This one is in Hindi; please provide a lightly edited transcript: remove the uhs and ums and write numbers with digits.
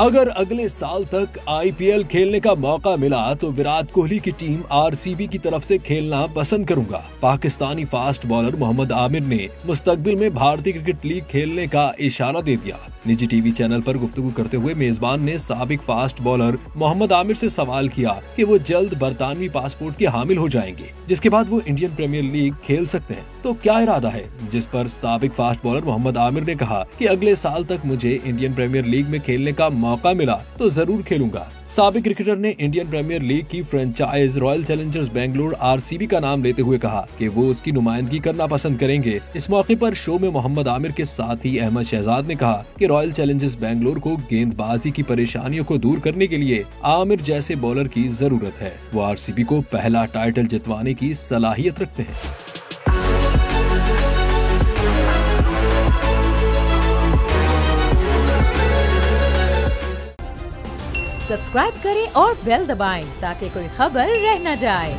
अगर अगले साल तक आईपीएल खेलने का मौका मिला तो विराट कोहली की टीम आरसीबी की तरफ से खेलना पसंद करूंगा। पाकिस्तानी फास्ट बॉलर मोहम्मद आमिर ने मुस्तकबिल में भारतीय क्रिकेट लीग खेलने का इशारा दे दिया। निजी टीवी चैनल पर गुफ्तगू करते हुए मेजबान ने साबिक फास्ट बॉलर मोहम्मद आमिर से सवाल किया कि वो जल्द बरतानवी पासपोर्ट के हामिल हो जाएंगे, जिसके बाद वो इंडियन प्रीमियर लीग खेल सकते हैं। तो क्या इरादा है? जिस पर साबिक फास्ट बॉलर मोहम्मद आमिर ने कहा कि अगले साल तक मुझे इंडियन प्रीमियर लीग में खेलने का मौका मिला तो जरूर खेलूंगा। साबिक क्रिकेटर ने इंडियन प्रीमियर लीग की franchise royal Challengers Bengaluru RCB का नाम लेते हुए कहा कि वो उसकी नुमाइंदगी करना पसंद करेंगे। इस मौके पर शो में मोहम्मद आमिर के साथ ही अहमद शहजाद ने कहा कि रॉयल चैलेंजर्स बेंगलुरु को गेंदबाजी की परेशानियों को दूर करने के लिए आमिर जैसे बॉलर की जरूरत है। वो आरसीबी को पहला टाइटल जितवाने की सलाहियत रखते हैं। सब्सक्राइब करें और बेल दबाएं ताकि कोई खबर रह न जाए।